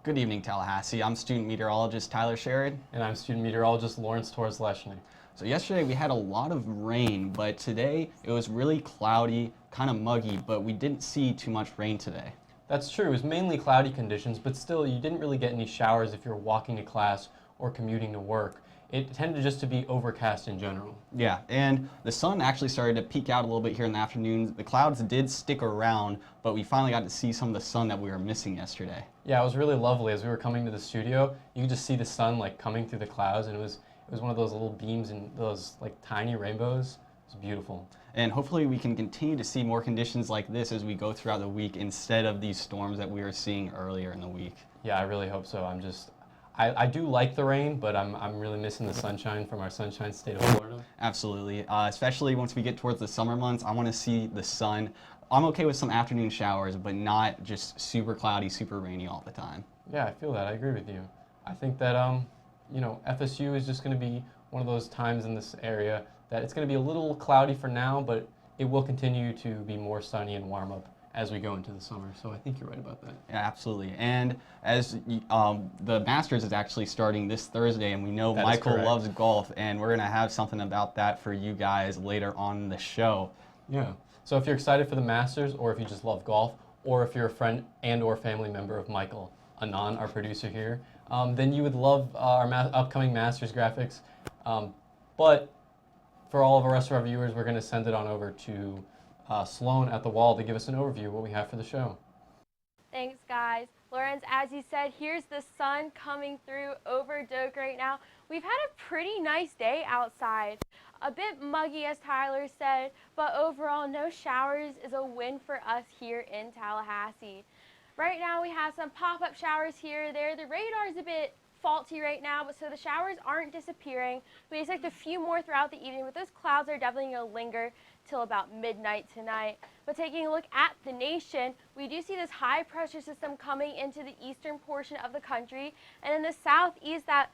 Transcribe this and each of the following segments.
Good evening, Tallahassee. I'm student meteorologist Tyler Sherrod. And I'm student meteorologist Lawrence Torres-Leshny. So yesterday we had a lot of rain, but today it was really cloudy, kind of muggy, but we didn't see too much rain today. That's true. It was mainly cloudy conditions, but still you didn't really get any showers if you're walking to class or commuting to work. It tended just to be overcast in general. Yeah, and the sun actually started to peek out a little bit here in the afternoon. The clouds did stick around, but we finally got to see some of the sun that we were missing yesterday. Yeah, it was really lovely. As we were coming to the studio, you could just see the sun like coming through the clouds, and it was one of those little beams and those like tiny rainbows. It was beautiful. And hopefully we can continue to see more conditions like this as we go throughout the week instead of these storms that we were seeing earlier in the week. Yeah, I really hope so. I do like the rain, but I'm really missing the sunshine from our sunshine state of Florida. Absolutely, especially once we get towards the summer months. I want to see the sun. I'm okay with some afternoon showers, but not just super cloudy, super rainy all the time. Yeah, I feel that. I agree with you. I think that FSU is just going to be one of those times in this area that it's going to be a little cloudy for now, but it will continue to be more sunny and warm up as we go into the summer. So I think you're right about that. Yeah, absolutely. And as the Masters is actually starting this Thursday, and we know That is Michael correct. loves golf, and we're going to have something about that for you guys later on in the show. Yeah. So if you're excited for the Masters, or if you just love golf, or if you're a friend and or family member of Michael Anon, our producer here, then you would love our upcoming Masters graphics. But for all of the rest of our viewers, we're going to send it on over to Sloan at the wall to give us an overview of what we have for the show. Thanks, guys. Lawrence, as you said, here's the sun coming through over Doak right now. We've had a pretty nice day outside. A bit muggy, as Tyler said, but overall, no showers is a win for us here in Tallahassee. Right now, we have some pop-up showers here or there. The radar's a bit faulty right now, but so the showers aren't disappearing. We expect a few more throughout the evening, but those clouds are definitely going to linger till about midnight tonight. But taking a look at the nation, we do see this high pressure system coming into the eastern portion of the country, and in the southeast, that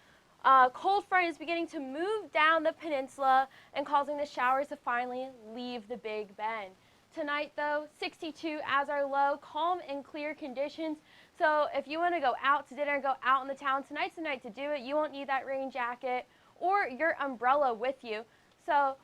cold front is beginning to move down the peninsula and causing the showers to finally leave the Big Bend. Tonight, though, 62 as our low, calm and clear conditions. So if you want to go out to dinner, go out in the town, tonight's the night to do it. You won't need that rain jacket or your umbrella with you. So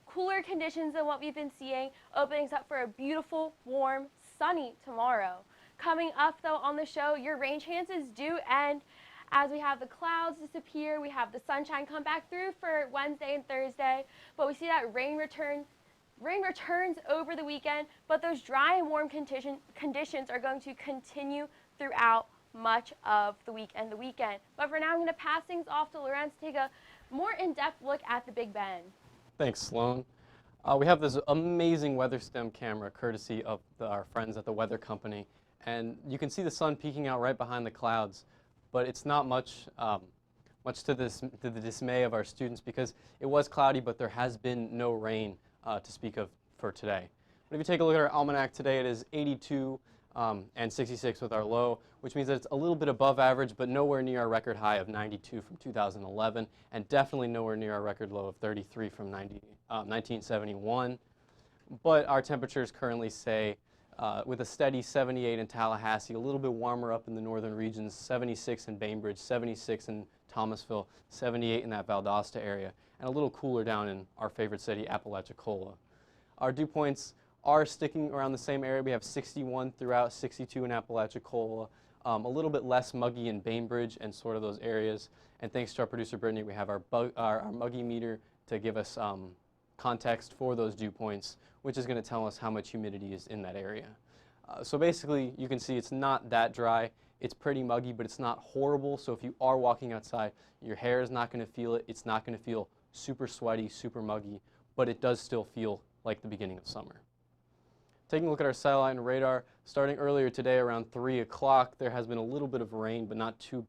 cooler conditions than what we've been seeing, openings up for a beautiful, warm, sunny tomorrow. Coming up, though, on the show, your rain chances do end as we have the clouds disappear. We have the sunshine come back through for Wednesday and Thursday, but we see that rain returns over the weekend, but those dry and warm conditions are going to continue throughout much of the week and the weekend. But for now, I'm going to pass things off to Lorenz to take a more in-depth look at the Big Bend. Thanks, Sloan. We have this amazing weather stem camera courtesy of our friends at the Weather Company, and you can see the sun peeking out right behind the clouds, but it's not much to the dismay of our students because it was cloudy, but there has been no rain to speak of for today. But if you take a look at our almanac today, it is 82 and 66 with our low, which means that it's a little bit above average, but nowhere near our record high of 92 from 2011, and definitely nowhere near our record low of 33 from 1971. But our temperatures currently say, with a steady 78 in Tallahassee, a little bit warmer up in the northern regions, 76 in Bainbridge, 76 in Thomasville, 78 in that Valdosta area, and a little cooler down in our favorite city, Apalachicola. Our dew points are sticking around the same area. We have 61 throughout, 62 in Apalachicola, a little bit less muggy in Bainbridge and sort of those areas. And thanks to our producer, Brittany, we have our muggy meter to give us context for those dew points, which is going to tell us how much humidity is in that area. So basically, you can see it's not that dry. It's pretty muggy, but it's not horrible. So if you are walking outside, your hair is not going to feel it. It's not going to feel super sweaty, super muggy, but it does still feel like the beginning of summer. Taking a look at our satellite and radar, starting earlier today around 3 o'clock, there has been a little bit of rain, but not too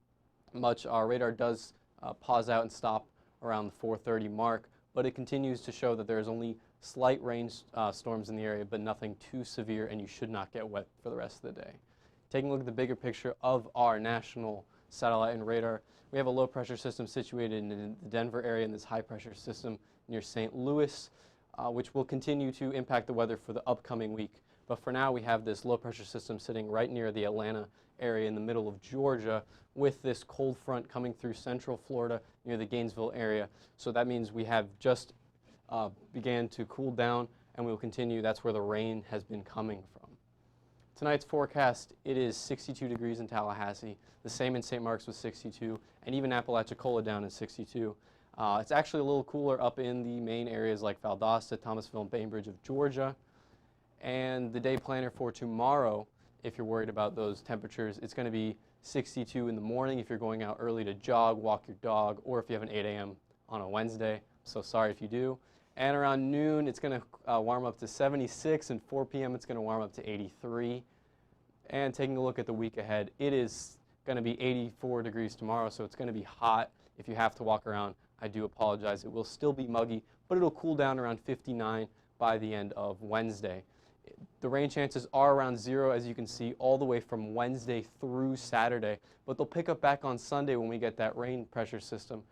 much. Our radar does pause out and stop around the 4:30 mark, but it continues to show that there is only slight rain storms in the area, but nothing too severe, and you should not get wet for the rest of the day. Taking a look at the bigger picture of our national satellite and radar, we have a low pressure system situated in the Denver area and this high pressure system near St. Louis. which will continue to impact the weather for the upcoming week. But for now, we have this low pressure system sitting right near the Atlanta area in the middle of Georgia with this cold front coming through central Florida near the Gainesville area. So that means we have just began to cool down, and we will continue. That's where the rain has been coming from. Tonight's forecast, it is 62 degrees in Tallahassee, the same in St. Mark's with 62, and even Apalachicola down in 62. It's actually a little cooler up in the main areas like Valdosta, Thomasville, and Bainbridge of Georgia. And the day planner for tomorrow, if you're worried about those temperatures, it's going to be 62 in the morning if you're going out early to jog, walk your dog, or if you have an 8 a.m. on a Wednesday. So sorry if you do. And around noon, it's going to warm up to 76, and 4 p.m. it's going to warm up to 83. And taking a look at the week ahead, it is going to be 84 degrees tomorrow, so it's going to be hot. If you have to walk around, I do apologize. It will still be muggy, but it'll cool down around 59 by the end of Wednesday. The rain chances are around 0, as you can see, all the way from Wednesday through Saturday, but they'll pick up back on Sunday when we get that rain pressure system.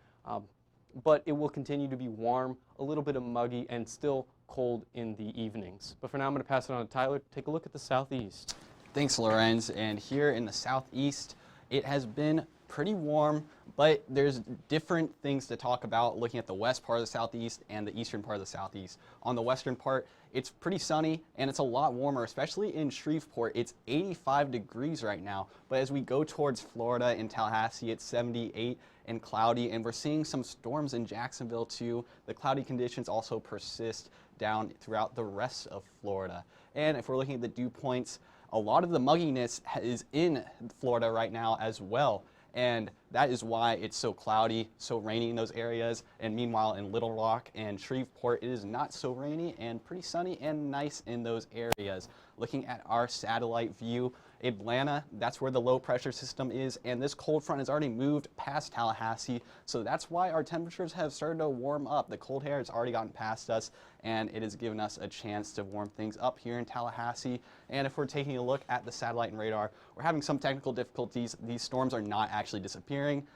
But it will continue to be warm, a little bit of muggy, and still cold in the evenings. But for now, I'm going to pass it on to Tyler to take a look at the southeast. Thanks, Lorenz. And here in the southeast, it has been pretty warm, but there's different things to talk about looking at the west part of the southeast and the eastern part of the southeast. On the western part, it's pretty sunny and it's a lot warmer, especially in Shreveport. It's 85 degrees right now, but as we go towards Florida and Tallahassee, it's 78 and cloudy, and we're seeing some storms in Jacksonville too. The cloudy conditions also persist down throughout the rest of Florida. And if we're looking at the dew points, a lot of the mugginess is in Florida right now as well. And that is why it's so cloudy, so rainy in those areas. And meanwhile, in Little Rock and Shreveport, it is not so rainy and pretty sunny and nice in those areas. Looking at our satellite view, Atlanta, that's where the low pressure system is, and this cold front has already moved past Tallahassee, so that's why our temperatures have started to warm up. The cold air has already gotten past us, and it has given us a chance to warm things up here in Tallahassee. And if we're taking a look at the satellite and radar, we're having some technical difficulties. These storms are not actually disappearing.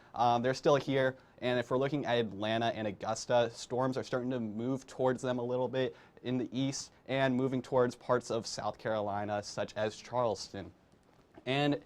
They're still here, and if we're looking at Atlanta and Augusta, storms are starting to move towards them a little bit in the east and moving towards parts of South Carolina, such as Charleston. And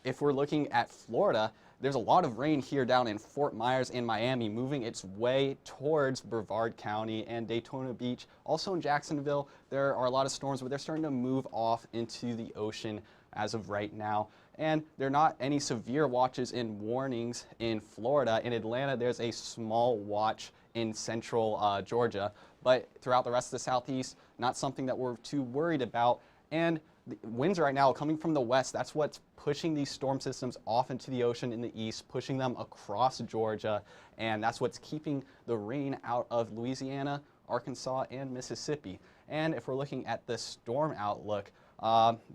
if we're looking at Florida, there's a lot of rain here down in Fort Myers and Miami, moving its way towards Brevard County and Daytona Beach. Also in Jacksonville, there are a lot of storms, but they're starting to move off into the ocean as of right now. And there are not any severe watches and warnings in Florida. In Atlanta, there's a small watch in central Georgia, but throughout the rest of the southeast, not something that we're too worried about. And the winds right now coming from the west, that's what's pushing these storm systems off into the ocean in the east, pushing them across Georgia, and that's what's keeping the rain out of Louisiana, Arkansas, and Mississippi. And if we're looking at the storm outlook,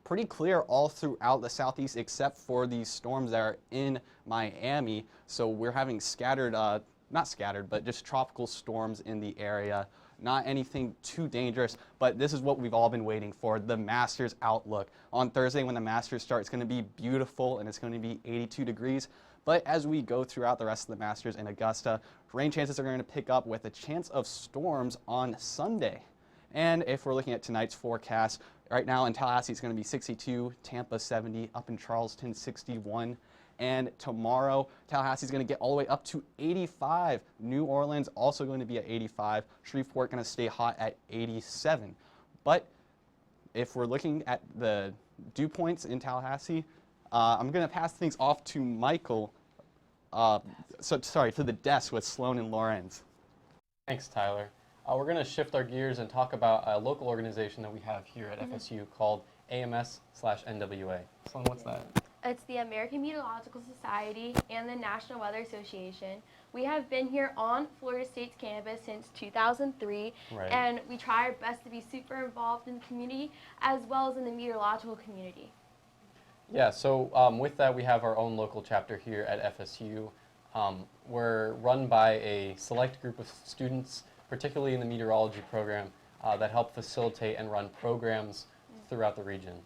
pretty clear all throughout the southeast except for these storms that are in Miami. So we're having scattered, not scattered, but just tropical storms in the area. Not anything too dangerous, but this is what we've all been waiting for, the Masters outlook. On Thursday when the Masters start, it's going to be beautiful and it's going to be 82 degrees. But as we go throughout the rest of the Masters in Augusta, rain chances are going to pick up with a chance of storms on Sunday. And if we're looking at tonight's forecast, right now in Tallahassee it's going to be 62, Tampa 70, up in Charleston 61. And tomorrow, Tallahassee is going to get all the way up to 85. New Orleans also going to be at 85. Shreveport going to stay hot at 87. But if we're looking at the dew points in Tallahassee, I'm going to pass things off to Michael. To the desk with Sloan and Lorenz. Thanks, Tyler. We're going to shift our gears and talk about a local organization that we have here at FSU called AMS/NWA. Sloan, what's that? It's the American Meteorological Society and the National Weather Association. We have been here on Florida State's campus since 2003, Right. and we try our best to be super involved in the community as well as in the meteorological community. Yeah, so with that, we have our own local chapter here at FSU. We're run by a select group of students, particularly in the meteorology program, that help facilitate and run programs throughout the region.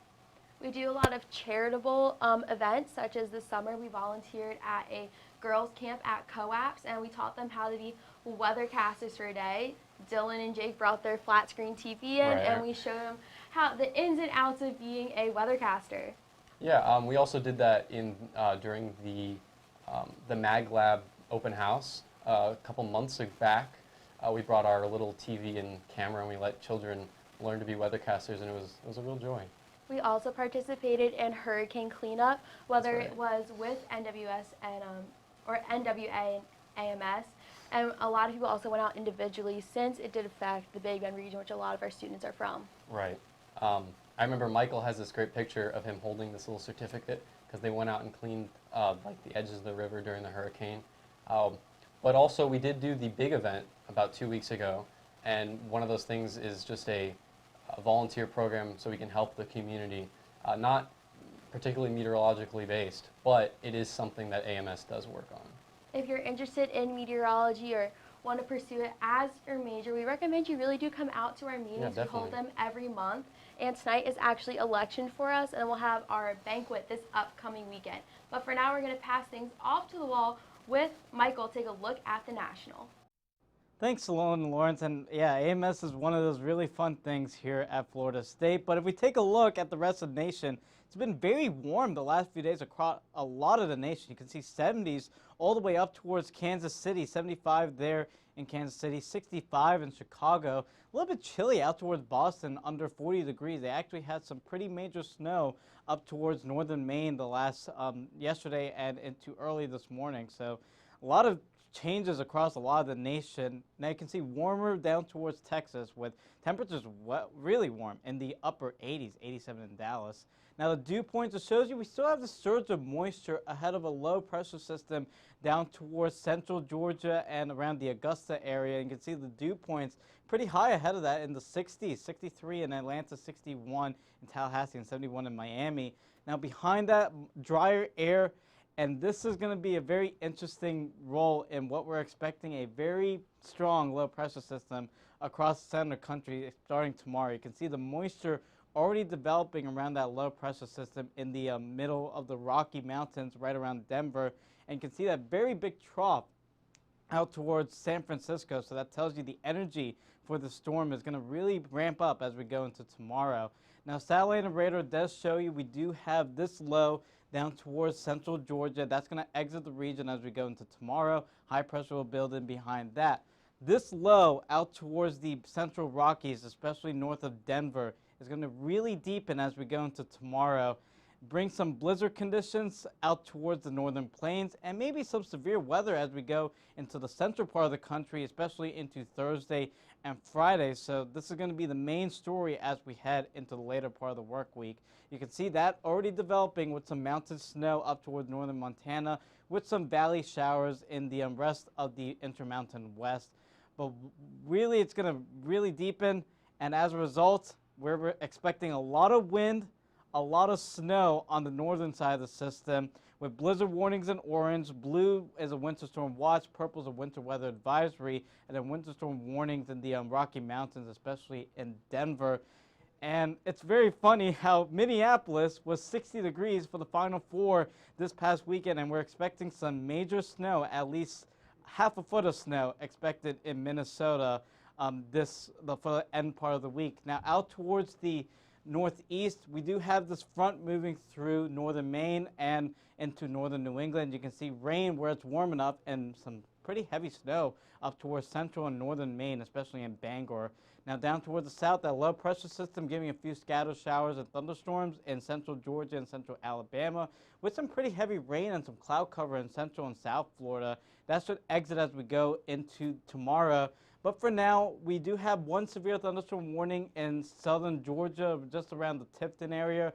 We do a lot of charitable events, such as this summer we volunteered at a girls' camp at COAPS, and we taught them how to be weathercasters for a day. Dylan and Jake brought their flat screen TV in, Right. and we showed them how the ins and outs of being a weathercaster. Yeah, we also did that in during the Mag Lab open house a couple months back. We brought our little TV and camera, and we let children learn to be weathercasters, and it was a real joy. We also participated in hurricane cleanup, whether right. it was with NWS and or NWA and AMS. And a lot of people also went out individually since it did affect the Big Bend region, which a lot of our students are from. Right. I remember Michael has this great picture of him holding this little certificate because they went out and cleaned like the edges of the river during the hurricane. But also we did do the big event about 2 weeks ago, and one of those things is just a volunteer program so we can help the community. Not particularly meteorologically based, but it is something that AMS does work on. If you're interested in meteorology or want to pursue it as your major, we recommend you really do come out to our meetings. Yeah, we hold definitely. them every month. And tonight is actually election for us, and then we'll have our banquet this upcoming weekend. But for now, we're going to pass things off to the wall with Michael to take a look at the National. Thanks, Sloan and Lawrence. And yeah, AMS is one of those really fun things here at Florida State. But if we take a look at the rest of the nation, it's been very warm the last few days across a lot of the nation. You can see 70s all the way up towards Kansas City, 75 there in Kansas City, 65 in Chicago. A little bit chilly out towards Boston, under 40 degrees. They actually had some pretty major snow up towards northern Maine the last yesterday and into early this morning. So a lot of changes across a lot of the nation. Now you can see warmer down towards Texas with temperatures really warm in the upper 80s, 87 in Dallas. Now the dew point just shows you we still have the surge of moisture ahead of a low pressure system down towards central Georgia and around the Augusta area. And you can see the dew points pretty high ahead of that in the 60s, 63 in Atlanta, 61 in Tallahassee, and 71 in Miami. Now behind that, drier air. And this is going to be a very interesting role in what we're expecting a very strong low pressure system across the center of the country starting tomorrow. You can see the moisture already developing around that low pressure system in the middle of the Rocky Mountains right around Denver. And you can see that very big trough out towards San Francisco. So that tells you the energy for the storm is going to really ramp up as we go into tomorrow. Now, satellite and radar does show you we do have this low down towards central Georgia. That's going to exit the region as we go into tomorrow. High pressure will build in behind that. This low out towards the central Rockies, especially north of Denver, is going to really deepen as we go into tomorrow. Bring some blizzard conditions out towards the northern plains and maybe some severe weather as we go into the central part of the country, especially into Thursday and Friday. So this is going to be the main story as we head into the later part of the work week. You can see that already developing with some mountain snow up towards northern Montana with some valley showers in the rest of the Intermountain West. But really, it's going to really deepen, and as a result, we're expecting a lot of wind, a lot of snow on the northern side of the system with blizzard warnings in orange. Blue is a winter storm watch, purple is a winter weather advisory, and then winter storm warnings in the Rocky Mountains, especially in Denver. And it's very funny how Minneapolis was 60 degrees for the Final Four this past weekend, and we're expecting some major snow, at least half a foot of snow expected in Minnesota for the end part of the week. Now out towards the northeast, we do have this front moving through northern Maine and into northern New England. You can see rain where it's warm enough and some pretty heavy snow up towards central and northern Maine, especially in Bangor. Now down towards the south, that low pressure system giving a few scattered showers and thunderstorms in central Georgia and central Alabama with some pretty heavy rain and some cloud cover in central and south Florida. That should exit as we go into tomorrow. But for now, we do have one severe thunderstorm warning in southern Georgia, just around the Tifton area.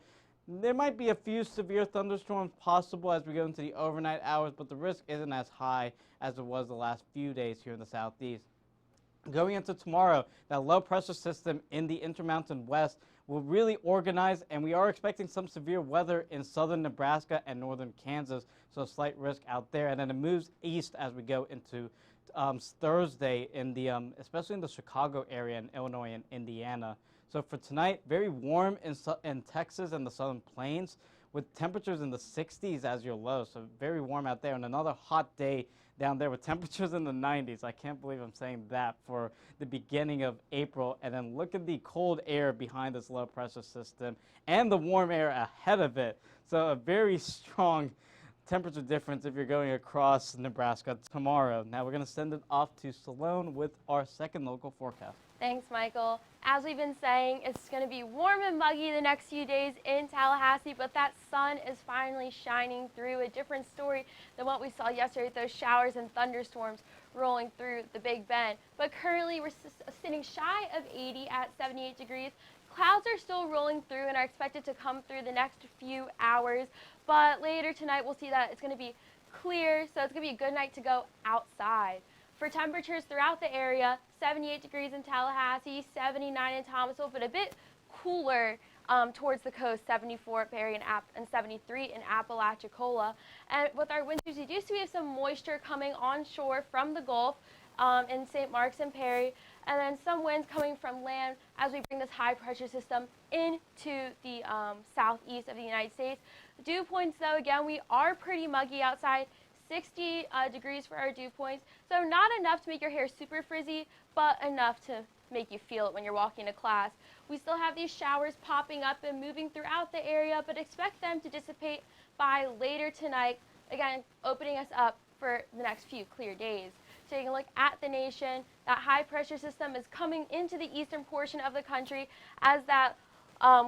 There might be a few severe thunderstorms possible as we go into the overnight hours, but the risk isn't as high as it was the last few days here in the southeast. Going into tomorrow, that low pressure system in the Intermountain West will really organize, and we are expecting some severe weather in southern Nebraska and northern Kansas, so a slight risk out there. And then it moves east as we go into Thursday, in the especially in the Chicago area in Illinois and Indiana. So for tonight, very warm in Texas and the Southern Plains with temperatures in the 60s as your low, so very warm out there, and another hot day down there with temperatures in the 90s. I can't believe I'm saying that for the beginning of April. And then look at the cold air behind this low pressure system and the warm air ahead of it. So a very strong temperature difference if you're going across Nebraska tomorrow. Now we're going to send it off to Salone with our second local forecast. Thanks, Michael. As we've been saying, it's going to be warm and muggy the next few days in Tallahassee, but that sun is finally shining through. A different story than what we saw yesterday with those showers and thunderstorms rolling through the Big Bend. But currently, we're sitting shy of 80 at 78 degrees. Clouds are still rolling through and are expected to come through the next few hours, but later tonight we'll see that it's going to be clear, so it's going to be a good night to go outside. For temperatures throughout the area, 78 degrees in Tallahassee, 79 in Thomasville, but a bit cooler towards the coast, 74 at Perry and 73 in Apalachicola. And with our winters, we do see we have some moisture coming onshore from the Gulf in St. Marks and Perry, and then some winds coming from land as we bring this high pressure system into the southeast of the United States. Dew points, though, again, we are pretty muggy outside. 60 degrees for our dew points, so not enough to make your hair super frizzy, but enough to make you feel it when you're walking to class. We still have these showers popping up and moving throughout the area, but expect them to dissipate by later tonight, again, opening us up for the next few clear days. Taking a look at the nation, that high pressure system is coming into the eastern portion of the country as that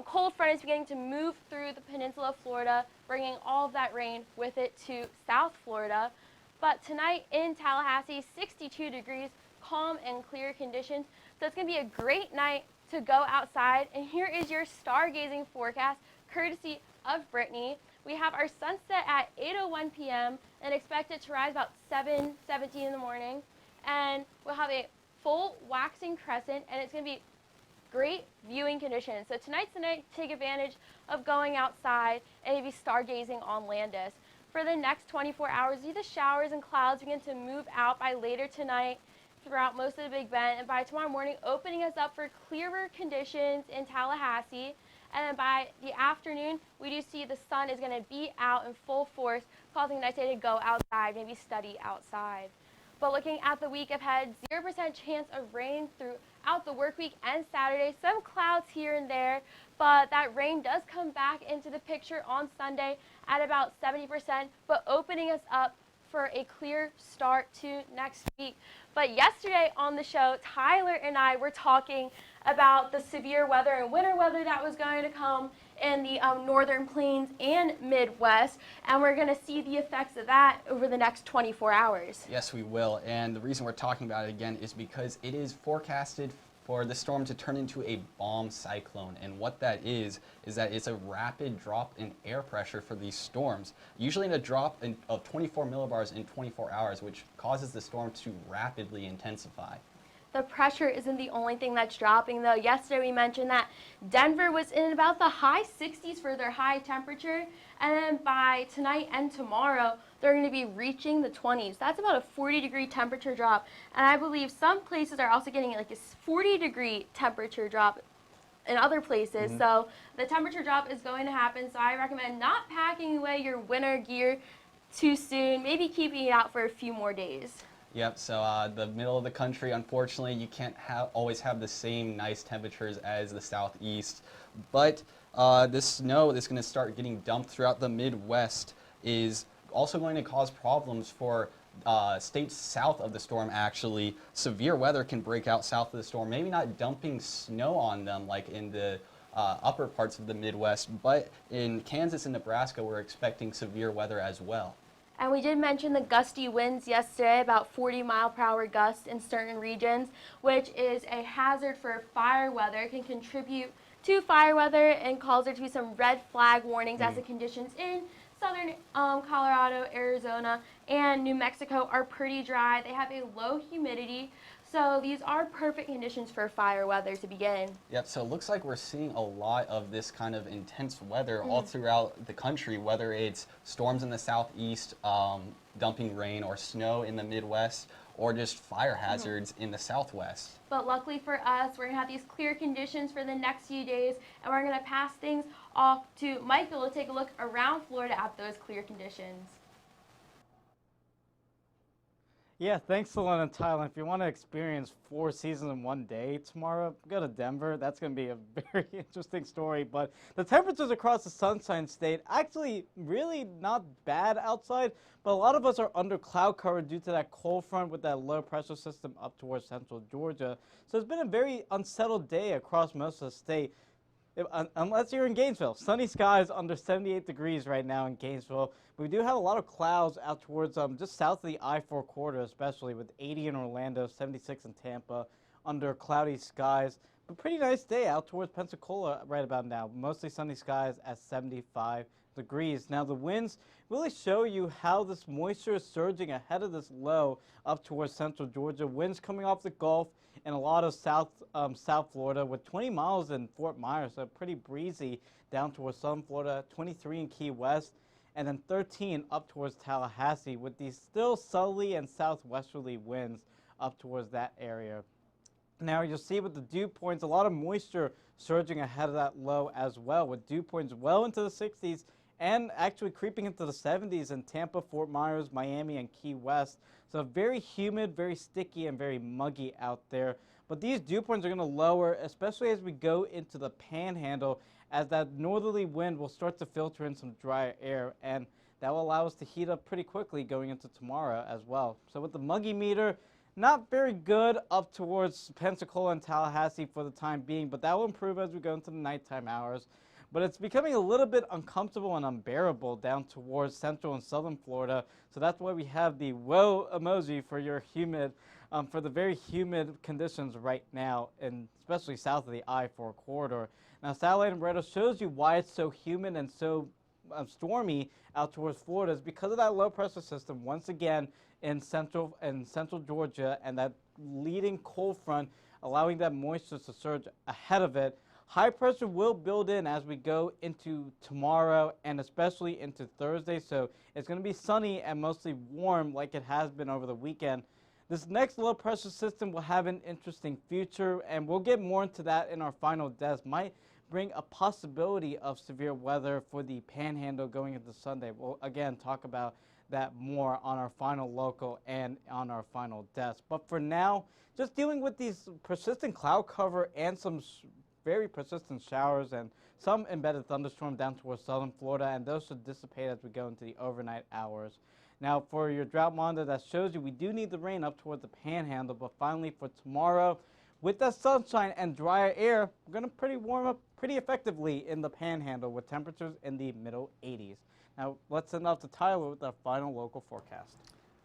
cold front is beginning to move through the peninsula of Florida, bringing all of that rain with it to South Florida. But tonight in Tallahassee, 62 degrees, calm and clear conditions. So it's going to be a great night to go outside. And here is your stargazing forecast, courtesy of Brittany. We have our sunset at 8:01 p.m. and expect it to rise about 7:17 in the morning. And we'll have a full waxing crescent, and it's going to be great viewing conditions. So tonight's the night to take advantage of going outside and maybe stargazing on Landis. For the next 24 hours, see the showers and clouds begin to move out by later tonight throughout most of the Big Bend, and by tomorrow morning, opening us up for clearer conditions in Tallahassee. And then by the afternoon, we do see the sun is going to be out in full force, causing a nice day to go outside, maybe study outside. But looking at the week ahead, 0% chance of rain throughout the work week and Saturday. Some clouds here and there, but that rain does come back into the picture on Sunday at about 70%, but opening us up for a clear start to next week. But yesterday on the show, Tyler and I were talking about the severe weather and winter weather that was going to come in the northern plains and Midwest, and we're going to see the effects of that over the next 24 hours. Yes, we will. And the reason we're talking about it again is because it is forecasted for the storm to turn into a bomb cyclone. And what that is that it's a rapid drop in air pressure for these storms, usually in a drop of 24 millibars in 24 hours, which causes the storm to rapidly intensify. The pressure isn't the only thing that's dropping, though. Yesterday we mentioned that Denver was in about the high 60s for their high temperature, and then by tonight and tomorrow, they're going to be reaching the 20s. That's about a 40-degree temperature drop, and I believe some places are also getting like a 40-degree temperature drop in other places. So the temperature drop is going to happen, so I recommend not packing away your winter gear too soon, maybe keeping it out for a few more days. Yep, so the middle of the country, unfortunately, you can't always have the same nice temperatures as the southeast. But this snow that's going to start getting dumped throughout the Midwest is also going to cause problems for states south of the storm, actually. Severe weather can break out south of the storm, maybe not dumping snow on them like in the upper parts of the Midwest, but in Kansas and Nebraska, we're expecting severe weather as well. And we did mention the gusty winds yesterday, about 40-mile-per-hour gusts in certain regions, which is a hazard for fire weather. It can contribute to fire weather and cause there to be some red flag warnings as the conditions in southern Colorado, Arizona, and New Mexico are pretty dry. They have a low humidity, so these are perfect conditions for fire weather to begin. Yep, so it looks like we're seeing a lot of this kind of intense weather all throughout the country, whether it's storms in the southeast, dumping rain, or snow in the Midwest, or just fire hazards in the southwest. But luckily for us, we're going to have these clear conditions for the next few days, and we're going to pass things off to Michael to take a look around Florida at those clear conditions. Yeah, thanks, Salon and Thailand. If you want to experience 4 seasons in one day tomorrow, go to Denver. That's going to be a very interesting story. But the temperatures across the Sunshine State actually really not bad outside, but a lot of us are under cloud cover due to that cold front with that low pressure system up towards central Georgia. So it's been a very unsettled day across most of the state. Unless you're in Gainesville. Sunny skies under 78 degrees right now in Gainesville. We do have a lot of clouds out towards just south of the I-4 corridor, especially with 80 in Orlando, 76 in Tampa, under cloudy skies. But pretty nice day out towards Pensacola right about now. Mostly sunny skies at 75 degrees. Now the winds really show you how this moisture is surging ahead of this low up towards central Georgia. Winds coming off the Gulf and a lot of South Florida with 20 miles in Fort Myers, so pretty breezy down towards southern Florida, 23 in Key West, and then 13 up towards Tallahassee with these still southerly and southwesterly winds up towards that area. Now you'll see with the dew points, a lot of moisture surging ahead of that low as well, with dew points well into the 60s and actually creeping into the 70s in Tampa, Fort Myers, Miami, and Key West. So very humid, very sticky, and very muggy out there. But these dew points are going to lower, especially as we go into the panhandle, as that northerly wind will start to filter in some drier air, and that will allow us to heat up pretty quickly going into tomorrow as well. So with the muggy meter, not very good up towards Pensacola and Tallahassee for the time being, but that will improve as we go into the nighttime hours. But it's becoming a little bit uncomfortable and unbearable down towards central and southern Florida. So that's why we have the whoa emoji for your humid, for the very humid conditions right now, and especially south of the I-4 corridor. Now, satellite and radar shows you why it's so humid and so stormy out towards Florida is because of that low pressure system once again in central Georgia, and that leading cold front allowing that moisture to surge ahead of it. High pressure will build in as we go into tomorrow and especially into Thursday, so it's going to be sunny and mostly warm like it has been over the weekend. This next low pressure system will have an interesting future, and we'll get more into that in our final desk. Might bring a possibility of severe weather for the panhandle going into Sunday. We'll again talk about that more on our final local and on our final desk. But for now, just dealing with these persistent cloud cover and some very persistent showers and some embedded thunderstorm down towards southern Florida, and those should dissipate as we go into the overnight hours. Now, for your drought monitor, that shows you we do need the rain up towards the panhandle, but finally for tomorrow, with that sunshine and drier air, we're going to warm up pretty effectively in the panhandle with temperatures in the middle 80s. Now, let's send off to Tyler with our final local forecast.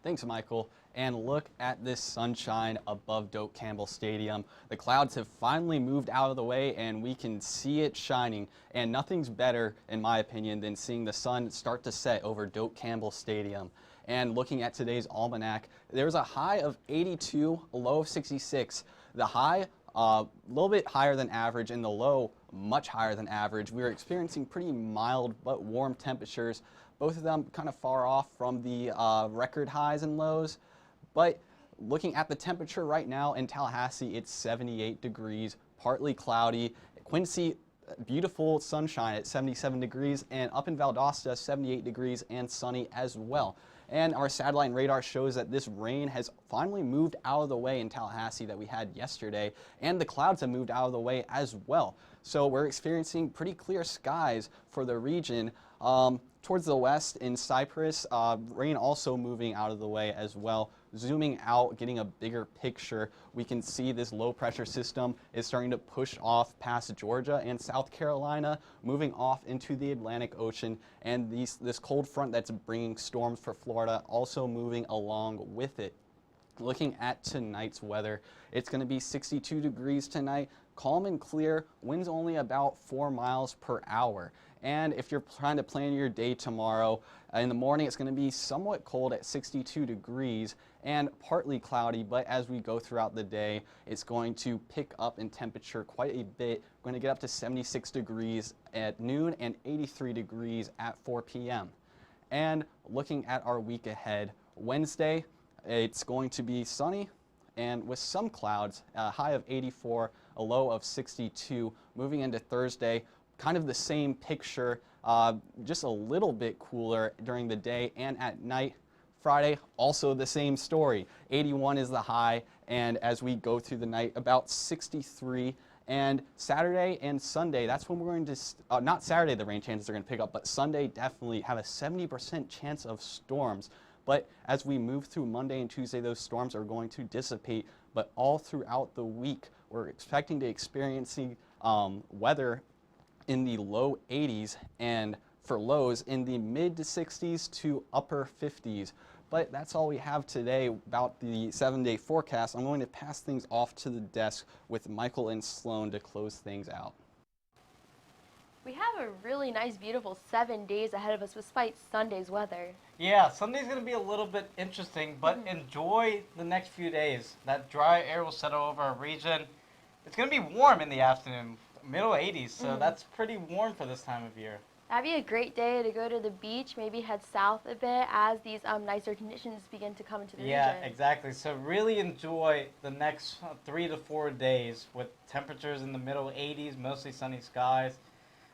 Thanks, Michael. And look at this sunshine above Doak Campbell Stadium. The clouds have finally moved out of the way, and we can see it shining. And nothing's better, in my opinion, than seeing the sun start to set over Doak Campbell Stadium. And looking at today's almanac, there's a high of 82, a low of 66. The high, a little bit higher than average, and the low, much higher than average. We are experiencing pretty mild but warm temperatures, both of them kind of far off from the record highs and lows. But looking at the temperature right now in Tallahassee, it's 78 degrees, partly cloudy. Quincy, beautiful sunshine at 77 degrees, and up in Valdosta, 78 degrees and sunny as well. And our satellite and radar shows that this rain has finally moved out of the way in Tallahassee that we had yesterday, and the clouds have moved out of the way as well. So we're experiencing pretty clear skies for the region. Towards the west in Cypress, rain also moving out of the way as well. Zooming out, getting a bigger picture, we can see this low pressure system is starting to push off past Georgia and South Carolina, moving off into the Atlantic Ocean, and this cold front that's bringing storms for Florida also moving along with it. Looking at tonight's weather, it's going to be 62 degrees tonight, calm and clear, winds only about 4 miles per hour. And if you're trying to plan your day tomorrow, in the morning it's going to be somewhat cold at 62 degrees and partly cloudy, but as we go throughout the day, it's going to pick up in temperature quite a bit. We're going to get up to 76 degrees at noon and 83 degrees at 4 p.m. And looking at our week ahead, Wednesday, It's going to be sunny and with some clouds, a high of 84, a low of 62. Moving into Thursday, kind of the same picture, just a little bit cooler during the day and at night. Friday, also the same story. 81 is the high, and as we go through the night, about 63. And Saturday and Sunday, that's when we're going to, not Saturday the rain chances are going to pick up, but Sunday definitely have a 70% chance of storms. But as we move through Monday and Tuesday, those storms are going to dissipate. But all throughout the week, we're expecting to experiencing weather in the low 80s and for lows in the mid to 60s to upper 50s. But that's all we have today about the 7-day forecast. I'm going to pass things off to the desk with Michael and Sloan to close things out. We have a really nice, beautiful 7 days ahead of us despite Sunday's weather. Yeah, Sunday's going to be a little bit interesting, but enjoy the next few days. That dry air will settle over our region. It's going to be warm in the afternoon, middle 80s, so that's pretty warm for this time of year. That'd be a great day to go to the beach, maybe head south a bit as these nicer conditions begin to come into the region. Yeah, exactly. So really enjoy the next 3 to 4 days with temperatures in the middle 80s, mostly sunny skies.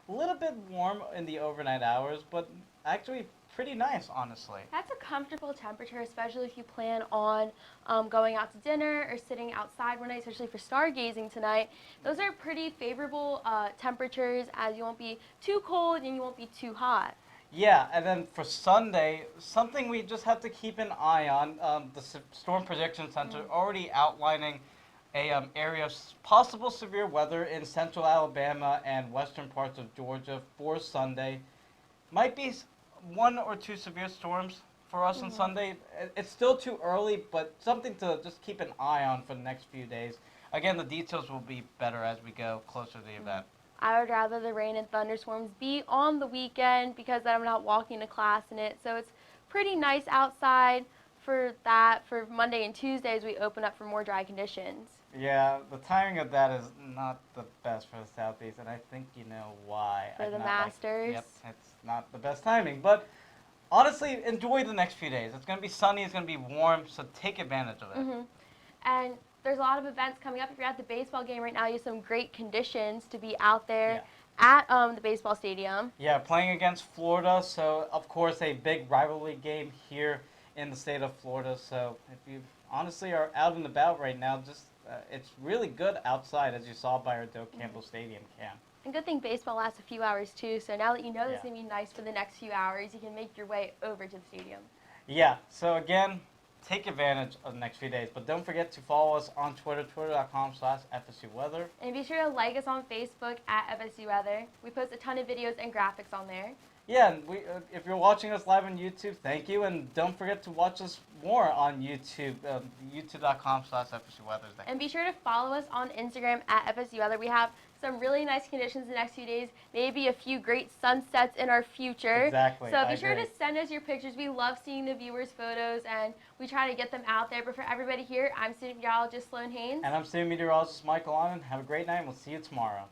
A little bit warm in the overnight hours, but actually pretty nice, honestly. That's a comfortable temperature, especially if you plan on going out to dinner or sitting outside one night, especially for stargazing tonight. Those are pretty favorable temperatures, as you won't be too cold and you won't be too hot. Yeah, and then for Sunday, something we just have to keep an eye on, the Storm Prediction Center already outlining a area of possible severe weather in central Alabama and western parts of Georgia for Sunday. Might be 1 or 2 severe storms for us on Sunday. It's still too early, but something to just keep an eye on for the next few days. Again, the details will be better as we go closer to the event. I would rather the rain and thunderstorms be on the weekend because then I'm not walking to class in it. So it's pretty nice outside for that. For Monday and Tuesdays, we open up for more dry conditions. Yeah, the timing of that is not the best for the Southeast, and I think you know why. For the Masters? Yep, it's not the best timing, but honestly, enjoy the next few days. It's going to be sunny, it's going to be warm, so take advantage of it. And there's a lot of events coming up. If you're at the baseball game right now, you have some great conditions to be out there at the baseball stadium. Yeah, playing against Florida, so of course a big rivalry game here in the state of Florida. So if you honestly are out and about right now, just it's really good outside, as you saw by our Doe Campbell Stadium cam. And good thing baseball lasts a few hours too, so now that you know Yeah. it's going to be nice for the next few hours, you can make your way over to the stadium. Yeah, so again, take advantage of the next few days. But don't forget to follow us on Twitter, twitter.com/FSU Weather. And be sure to like us on Facebook at FSU Weather. We post a ton of videos and graphics on there. Yeah, and if you're watching us live on YouTube, thank you. And don't forget to watch us more on YouTube, youtube.com/FSU Weather. And be sure to follow us on Instagram at FSU Weather. We have some really nice conditions the next few days, maybe a few great sunsets in our future. Exactly. So I be sure agree. to send us your pictures. We love seeing the viewers' photos, and we try to get them out there. But for everybody here, I'm student meteorologist Sloan Haynes. And I'm student meteorologist Michael Allen. Have a great night, and we'll see you tomorrow.